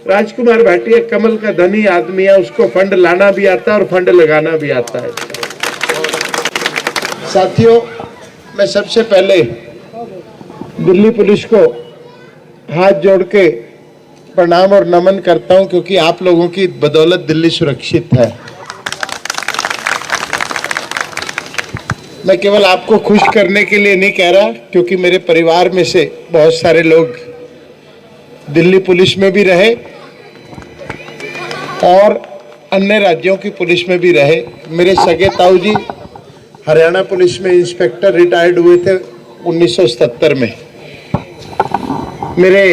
राजकुमार भाटिया कमल का धनी आदमी है, उसको फंड लाना भी आता है और फंड लगाना भी आता है। साथियों, मैं सबसे पहले दिल्ली पुलिस को हाथ जोड़ के प्रणाम और नमन करता हूं, क्योंकि आप लोगों की बदौलत दिल्ली सुरक्षित है। मैं केवल आपको खुश करने के लिए नहीं कह रहा, क्योंकि मेरे परिवार में से बहुत सारे लोग दिल्ली पुलिस में भी रहे और अन्य राज्यों की पुलिस में भी रहे। मेरे सगे ताऊ जी हरियाणा पुलिस में इंस्पेक्टर रिटायर्ड हुए थे 1977 में। मेरे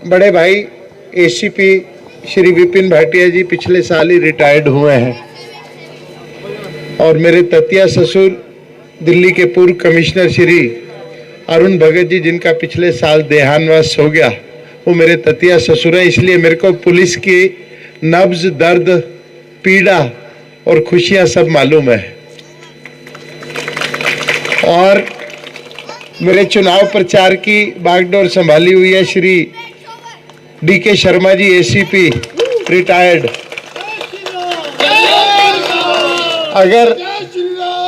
बड़े भाई एसीपी श्री विपिन भाटिया जी पिछले साल ही रिटायर्ड हुए हैं और मेरे ततिया ससुर दिल्ली के पूर्व कमिश्नर श्री अरुण भगत जी, जिनका पिछले साल देहांतवास हो गया, वो मेरे ततिया ससुर है। इसलिए मेरे को पुलिस की नब्ज, दर्द, पीड़ा और खुशियां सब मालूम है। और मेरे चुनाव प्रचार की बागडोर संभाली हुई है Shri DK Sharma ji, ACP retired. अगर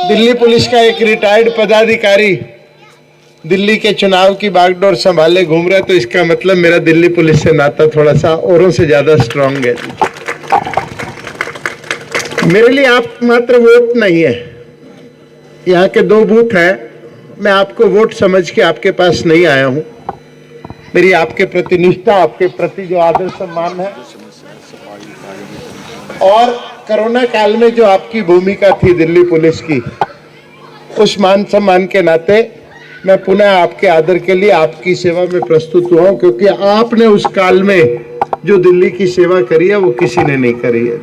दिल्ली पुलिस का एक रिटायर्ड पदाधिकारी दिल्ली के चुनाव की बागडोर संभाले घूम रहा है, तो इसका मतलब मेरा दिल्ली पुलिस से नाता थोड़ा सा औरों से ज्यादा स्ट्रांग है। मेरे लिए आप मात्र वोट नहीं है, यहाँ के 2 बूथ हैं। मैं आपको वोट समझ के आपके पास नहीं आया हूँ। मेरी आपके प्रति निष्ठा, आपके प्रति जो आदर सम्मान है और कोरोना काल में जो आपकी भूमिका थी दिल्ली पुलिस की, उस मान सम्मान के नाते मैं पुनः आपके आदर के लिए आपकी सेवा में प्रस्तुत हुआ हूं, क्योंकि आपने उस काल में जो दिल्ली की सेवा करी है वो किसी ने नहीं करी है।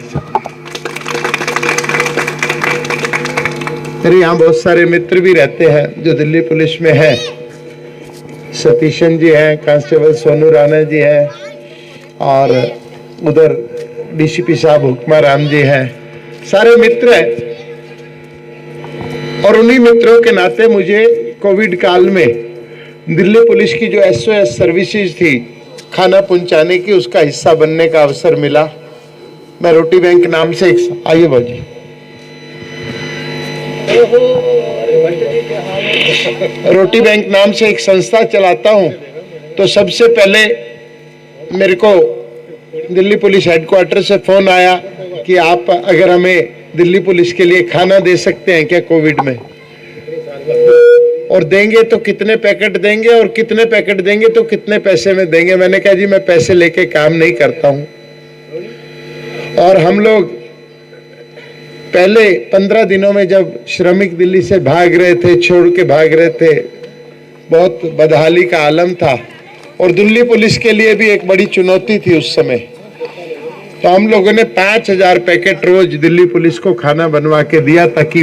मेरे यहाँ बहुत सारे मित्र भी रहते हैं जो दिल्ली पुलिस में है। सतीशन जी हैं, कांस्टेबल सोनू राणा जी हैं और उधर डीसीपी साहब हुक्मा राम जी हैं, सारे मित्र हैं। और उन्हीं मित्रों के नाते मुझे कोविड काल में दिल्ली पुलिस की जो SOS सर्विसेज थी खाना पहुंचाने की, उसका हिस्सा बनने का अवसर मिला। मैं रोटी बैंक नाम से आइए बाजी रोटी बैंक नाम से एक संस्था चलाता हूं। तो सबसे पहले मेरे को दिल्ली पुलिस हेडक्वार्टर से फोन आया कि आप अगर हमें दिल्ली पुलिस के लिए खाना दे सकते हैं क्या कोविड में, और देंगे तो कितने पैकेट देंगे, और कितने पैकेट देंगे तो कितने पैसे में देंगे। मैंने कहा जी मैं पैसे लेके काम नहीं करता हूं। और हम लोग पहले 15 दिनों में जब श्रमिक दिल्ली से भाग रहे थे, छोड़ के भाग रहे थे, बहुत बदहाली का आलम था और दिल्ली पुलिस के लिए भी एक बड़ी चुनौती थी उस समय। तो हम लोगों ने 5000 पैकेट रोज दिल्ली पुलिस को खाना बनवा के दिया, ताकि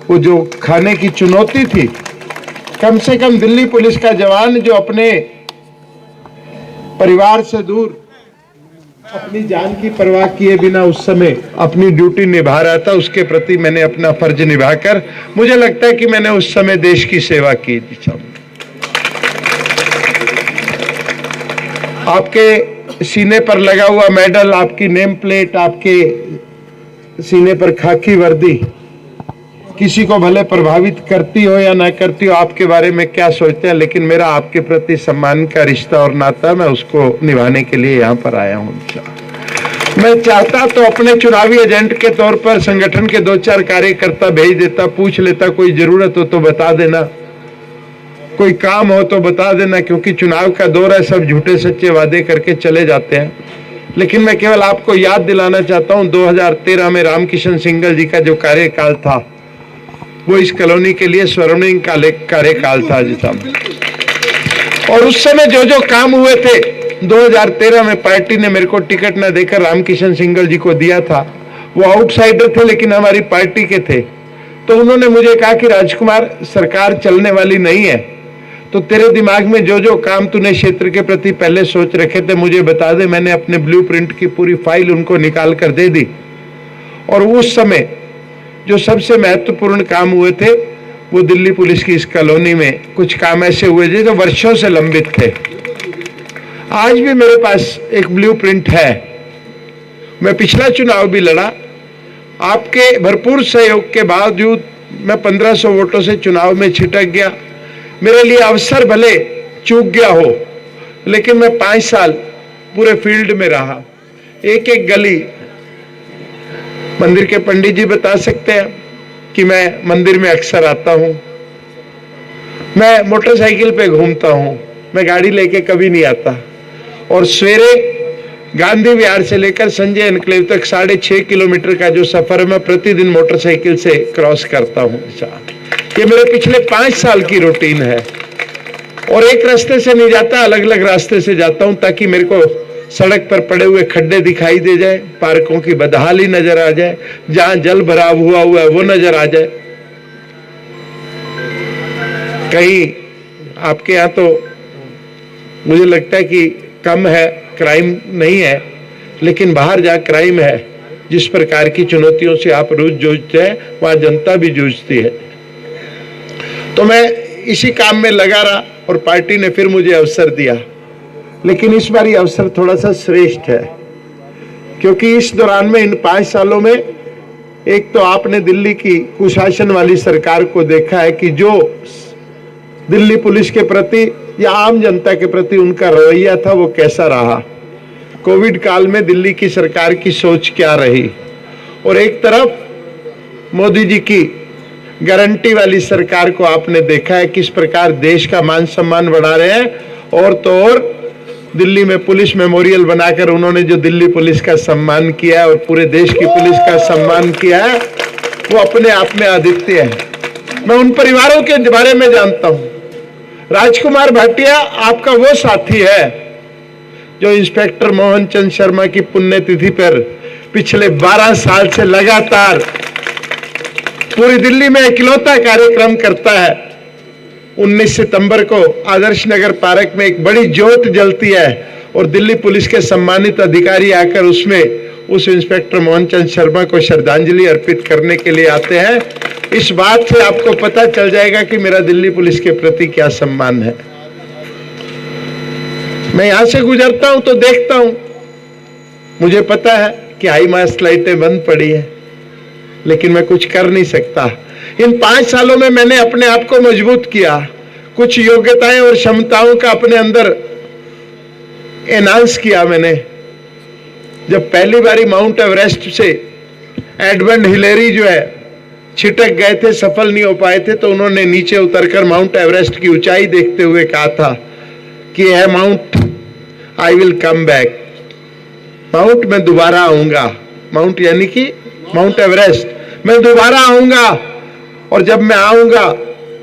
वो जो खाने की चुनौती थी, कम से कम दिल्ली पुलिस का जवान जो अपने परिवार से दूर अपनी जान की परवाह किए बिना उस समय अपनी ड्यूटी निभा रहा था, उसके प्रति मैंने अपना फर्ज निभाकर, मुझे लगता है कि मैंने उस समय देश की सेवा की थी। आपके सीने पर लगा हुआ मेडल, आपकी नेम प्लेट, आपके सीने पर खाकी वर्दी किसी को भले प्रभावित करती हो या ना करती हो, आपके बारे में क्या सोचते हैं, लेकिन मेरा आपके प्रति सम्मान का रिश्ता और नाता, मैं उसको निभाने के लिए यहाँ पर आया हूँ। मैं चाहता तो अपने चुनावी एजेंट के तौर पर संगठन के 2-4 कार्यकर्ता भेज देता, पूछ लेता, कोई जरूरत हो तो बता देना, कोई काम हो तो बता देना, क्योंकि चुनाव का दौर है, सब झूठे सच्चे वादे करके चले जाते हैं। लेकिन मैं केवल आपको याद दिलाना चाहता हूँ, 2013 में रामकिशन सिंघल जी का जो कार्यकाल था, वो इस कॉलोनी के लिए स्वर्णिम कार्यकाल था जी साहब। और उस समय जो जो काम हुए थे, 2013 में पार्टी ने मेरे को टिकट न देकर रामकिशन सिंघल जी को दिया था। वो आउटसाइडर थे लेकिन हमारी पार्टी के थे। तो उन्होंने मुझे कहा कि राजकुमार, सरकार चलने वाली नहीं है, तो तेरे दिमाग में जो जो काम तूने क्षेत्र के प्रति पहले सोच रखे थे मुझे बता दे। मैंने अपने ब्लूप्रिंट की पूरी फाइल उनको निकाल कर दे दी। और उस समय जो सबसे महत्वपूर्ण काम हुए थे, वो दिल्ली पुलिस की इस कॉलोनी में कुछ काम ऐसे हुए थे जो वर्षों से लंबित थे। आज भी मेरे पास एक ब्लूप्रिंट है। मैं पिछला चुनाव भी लड़ा, आपके भरपूर सहयोग के बावजूद मैं 1500 वोटों से चुनाव में छिटक गया। मेरे लिए अवसर भले चूक गया हो, लेकिन मैं 5 साल पूरे फील्ड में रहा। एक एक गली, मंदिर के पंडित जी बता सकते हैं कि मैं मंदिर में अक्सर आता हूं, मैं मोटरसाइकिल पे घूमता हूं, मैं गाड़ी लेके कभी नहीं आता। और सवेरे गांधी विहार से लेकर संजय एनक्लेव तक 6.5 किलोमीटर का जो सफर है मैं प्रतिदिन मोटरसाइकिल से क्रॉस करता हूं। ये मेरे पिछले 5 साल की रूटीन है। और एक रास्ते से नहीं जाता, अलग अलग रास्ते से जाता हूं, ताकि मेरे को सड़क पर पड़े हुए खड्डे दिखाई दे जाए, पार्कों की बदहाली नजर आ जाए, जहां जल भराव हुआ है वो नजर आ जाए। कहीं आपके यहाँ तो मुझे लगता है कि कम है, क्राइम नहीं है, लेकिन बाहर जहाँ क्राइम है, जिस प्रकार की चुनौतियों से आप रोज जूझते हैं, वहां जनता भी जूझती है। तो मैं इसी काम में लगा रहा और पार्टी ने फिर मुझे अवसर दिया। लेकिन इस बार ये अवसर थोड़ा सा श्रेष्ठ है, क्योंकि इस दौरान में, इन 5 सालों में, एक तो आपने दिल्ली की कुशासन वाली सरकार को देखा है कि जो दिल्ली पुलिस के प्रति या आम जनता के प्रति उनका रवैया था वो कैसा रहा। कोविड काल में दिल्ली की सरकार की सोच क्या रही। और एक तरफ मोदी जी की गारंटी वाली सरकार को आपने देखा है किस प्रकार देश का मान सम्मान बढ़ा रहे हैं। और तो और दिल्ली में पुलिस मेमोरियल बनाकर उन्होंने जो दिल्ली पुलिस का सम्मान किया है और पूरे देश की पुलिस का सम्मान किया है, वो अपने आप में अद्वितीय है। मैं उन परिवारों के बारे में जानता हूं। राजकुमार भाटिया आपका वो साथी है जो इंस्पेक्टर मोहन चंद शर्मा की पुण्यतिथि पर पिछले 12 साल से लगातार पूरी दिल्ली में इकलौता कार्यक्रम करता है। 19 सितंबर को आदर्श नगर पार्क में एक बड़ी ज्योत जलती है और दिल्ली पुलिस के सम्मानित अधिकारी आकर उसमें उस इंस्पेक्टर मोहन चंद शर्मा को श्रद्धांजलि अर्पित करने के लिए आते हैं। इस बात से आपको पता चल जाएगा कि मेरा दिल्ली पुलिस के प्रति क्या सम्मान है। मैं यहां से गुजरता हूं तो देखता हूं, मुझे पता है कि हाई मास्ट लाइटें बंद पड़ी है, लेकिन मैं कुछ कर नहीं सकता। इन 5 सालों में मैंने अपने आप को मजबूत किया, कुछ योग्यताएं और क्षमताओं का अपने अंदर एनहांस किया मैंने। जब पहली बारी माउंट एवरेस्ट से एडमंड हिलेरी जो है छिटक गए थे, सफल नहीं हो पाए थे, तो उन्होंने नीचे उतरकर माउंट एवरेस्ट की ऊंचाई देखते हुए कहा था कि है mount, I will come back. Mount, मैं दोबारा आऊंगा। माउंट यानी कि माउंट एवरेस्ट, मैं दोबारा आऊंगा। और जब मैं आऊंगा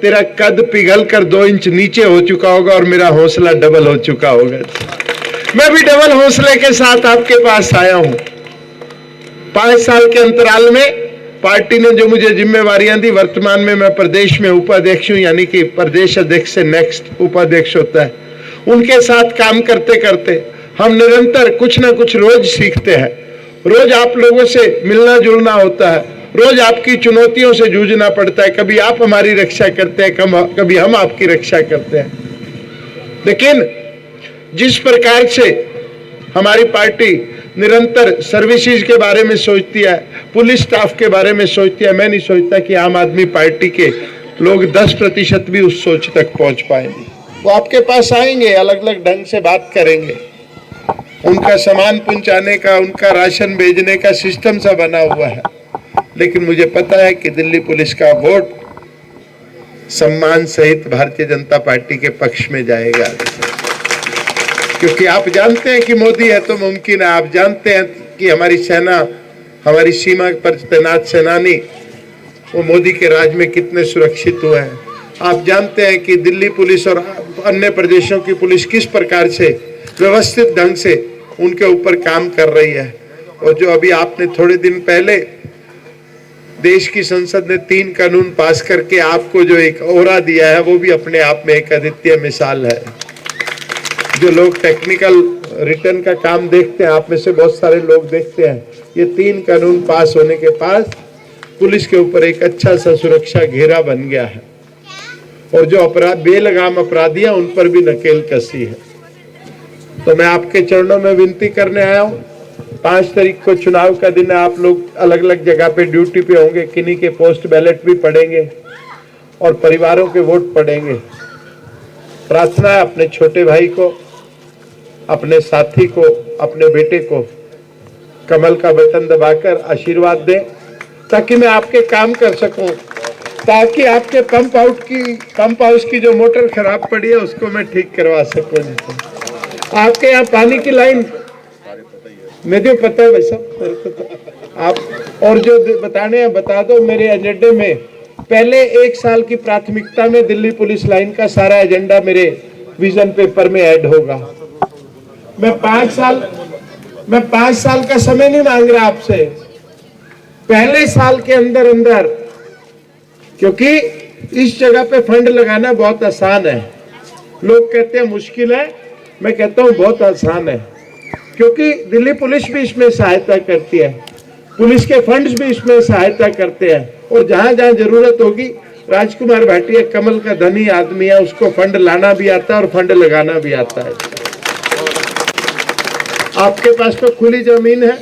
तेरा कद पिघल कर 2 इंच नीचे हो चुका होगा और मेरा हौसला डबल हो चुका होगा। मैं भी डबल हौसले के साथ आपके पास आया हूं। 5 साल के अंतराल में पार्टी ने जो मुझे जिम्मेवारियां दी, वर्तमान में मैं प्रदेश में उपाध्यक्ष हूं, यानी कि प्रदेश अध्यक्ष से नेक्स्ट उपाध्यक्ष होता है। उनके साथ काम करते करते हम निरंतर कुछ ना कुछ रोज सीखते हैं। रोज आप लोगों से मिलना जुलना होता है, रोज आपकी चुनौतियों से जूझना पड़ता है। कभी आप हमारी रक्षा करते हैं, कभी हम आपकी रक्षा करते हैं। लेकिन जिस प्रकार से हमारी पार्टी निरंतर सर्विसेज के बारे में सोचती है, पुलिस स्टाफ के बारे में सोचती है, मैं नहीं सोचता कि आम आदमी पार्टी के लोग 10% भी उस सोच तक पहुंच पाएंगे। वो आपके पास आएंगे, अलग अलग ढंग से बात करेंगे, उनका सामान पहुंचाने का, उनका राशन भेजने का सिस्टम सा बना हुआ है। लेकिन मुझे पता है कि दिल्ली पुलिस का वोट सम्मान सहित भारतीय जनता पार्टी के पक्ष में जाएगा, क्योंकि आप जानते हैं कि मोदी है तो मुमकिन है। आप जानते हैं कि हमारी सेना, हमारी सीमा पर तैनात सेनानी वो मोदी के राज में कितने सुरक्षित हुए हैं। आप जानते हैं कि दिल्ली पुलिस और अन्य प्रदेशों की पुलिस किस प्रकार से व्यवस्थित ढंग से उनके ऊपर काम कर रही है। और जो अभी आपने थोड़े दिन पहले देश की संसद ने 3 कानून पास करके आपको जो एक ओहरा दिया है, वो भी अपने आप में एक अद्वितीय मिसाल है। जो लोग टेक्निकल रिटर्न का काम देखते हैं, आप में से बहुत सारे लोग देखते हैं, ये 3 कानून पास होने के बाद पुलिस के ऊपर एक अच्छा सा सुरक्षा घेरा बन गया है। और जो अपराध, बेलगाम अपराधी हैं, उन पर भी नकेल कसी है। तो मैं आपके चरणों में विनती करने आया हूँ। 5 तारीख को चुनाव का दिन है, आप लोग अलग अलग जगह पे ड्यूटी पे होंगे, किन्हीं के पोस्ट बैलेट भी पड़ेंगे और परिवारों के वोट पड़ेंगे। प्रार्थना है अपने छोटे भाई को, अपने साथी को, अपने बेटे को कमल का बटन दबाकर आशीर्वाद दें, ताकि मैं आपके काम कर सकूं, ताकि आपके पंप हाउस की जो मोटर खराब पड़ी है उसको मैं ठीक करवा सकूं। आपके यहाँ पानी की लाइन मुझे पता है वैसा, आप और जो बताने हैं बता दो। मेरे एजेंडे में पहले 1 साल की प्राथमिकता में दिल्ली पुलिस लाइन का सारा एजेंडा मेरे विजन पेपर में ऐड होगा। मैं 5 साल का समय नहीं मांग रहा आपसे, पहले साल के अंदर अंदर, क्योंकि इस जगह पे फंड लगाना बहुत आसान है। लोग कहते हैं मुश्किल है, मैं कहता हूं बहुत आसान है, क्योंकि दिल्ली पुलिस भी इसमें सहायता करती है, पुलिस के फंड्स भी इसमें सहायता करते हैं, और जहां जहां जरूरत होगी राजकुमार भाटिया कमल का धनी आदमी है, उसको फंड लाना भी आता है और फंड लगाना भी आता है। आपके पास तो खुली जमीन है,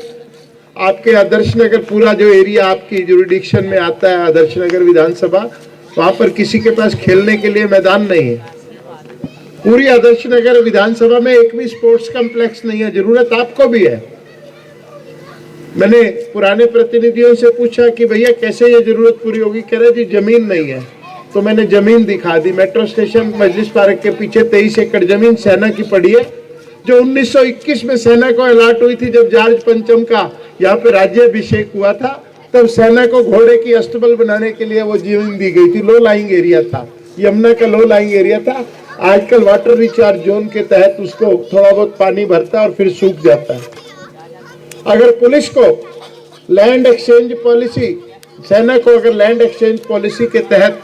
आपके आदर्श नगर पूरा जो एरिया आपकी जुरिडिक्शन में आता है, आदर्श नगर विधानसभा, वहां पर किसी के पास खेलने के लिए मैदान नहीं है। पूरी आदर्श नगर विधानसभा में एक भी स्पोर्ट्स कॉम्प्लेक्स नहीं है, जरूरत आपको भी है। मैंने पुराने प्रतिनिधियों से पूछा कि भैया कैसे ये जरूरत पूरी होगी, कह रहे जी जमीन नहीं है। तो मैंने जमीन दिखा दी। मेट्रो स्टेशन मजलिस पार्क के पीछे 23 एकड़ जमीन सेना की पड़ी है, जो 1921 में सेना को अलाट हुई थी। जब जॉर्ज पंचम का यहाँ पे राज्याभिषेक हुआ था, तब सेना को घोड़े की अस्तबल बनाने के लिए वो जमीन दी गई थी। लो लाइंग एरिया था, यमुना का लो लाइंग एरिया था। आजकल वाटर रिचार्ज जोन के तहत उसको थोड़ा बहुत पानी भरता है और फिर सूख जाता है। अगर पुलिस को लैंड एक्सचेंज पॉलिसी, सेना को अगर लैंड एक्सचेंज पॉलिसी के तहत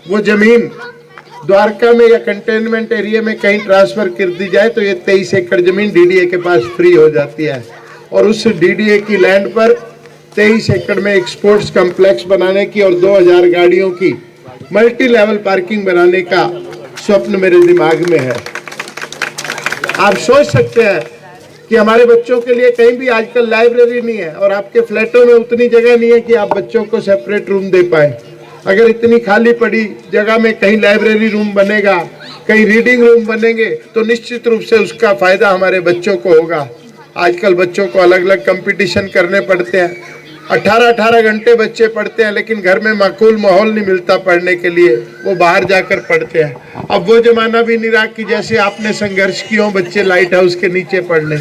वो जमीन द्वारका में या कंटेनमेंट एरिया में कहीं ट्रांसफर कर दी जाए, तो ये 23 एकड़ जमीन डीडीए के पास फ्री हो जाती है, और उस डीडीए की लैंड पर 23 एकड़ में एक स्पोर्ट्स कॉम्प्लेक्स बनाने की और 2000 गाड़ियों की मल्टी लेवल पार्किंग बनाने का स्वप्न मेरे दिमाग में है। आप सोच सकते हैं कि हमारे बच्चों के लिए कहीं भी आजकल लाइब्रेरी नहीं है, और आपके फ्लैटों में उतनी जगह नहीं है कि आप बच्चों को सेपरेट रूम दे पाए। अगर इतनी खाली पड़ी जगह में कहीं लाइब्रेरी रूम बनेगा, कहीं रीडिंग रूम बनेंगे, तो निश्चित रूप से उसका फायदा हमारे बच्चों को होगा। आजकल बच्चों को अलग अलग कंपटीशन करने पड़ते हैं, 18-18 घंटे बच्चे पढ़ते हैं, लेकिन घर में माकूल माहौल नहीं मिलता पढ़ने के लिए, वो बाहर जाकर पढ़ते हैं। अब वो जमाना भी नहीं रहा कि जैसे आपने संघर्ष किया हो बच्चे लाइट हाउस के नीचे पढ़ लें।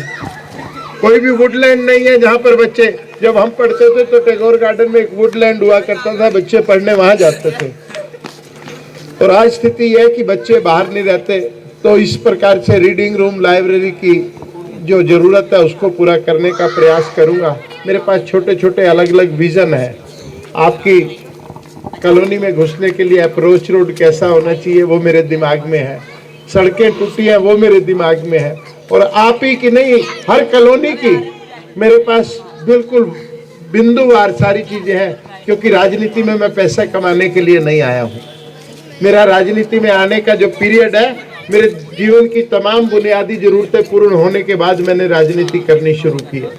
कोई भी वुडलैंड नहीं है जहाँ पर बच्चे, जब हम पढ़ते थे तो टैगोर गार्डन में एक वुडलैंड हुआ करता था, बच्चे पढ़ने वहां जाते थे। और आज स्थिति यह है कि बच्चे बाहर नहीं रहते, तो इस प्रकार से रीडिंग रूम, लाइब्रेरी की जो जरूरत है उसको पूरा करने का प्रयास करूंगा। मेरे पास छोटे छोटे अलग अलग विजन है। आपकी कॉलोनी में घुसने के लिए अप्रोच रोड कैसा होना चाहिए वो मेरे दिमाग में है, सड़कें टूटी हैं वो मेरे दिमाग में है, और आप ही की नहीं हर कॉलोनी की मेरे पास बिल्कुल बिंदुवार सारी चीजें हैं। क्योंकि राजनीति में मैं पैसा कमाने के लिए नहीं आया हूँ। मेरा राजनीति में आने का जो पीरियड है, मेरे जीवन की तमाम बुनियादी जरूरतें पूर्ण होने के बाद मैंने राजनीति करनी शुरू की है।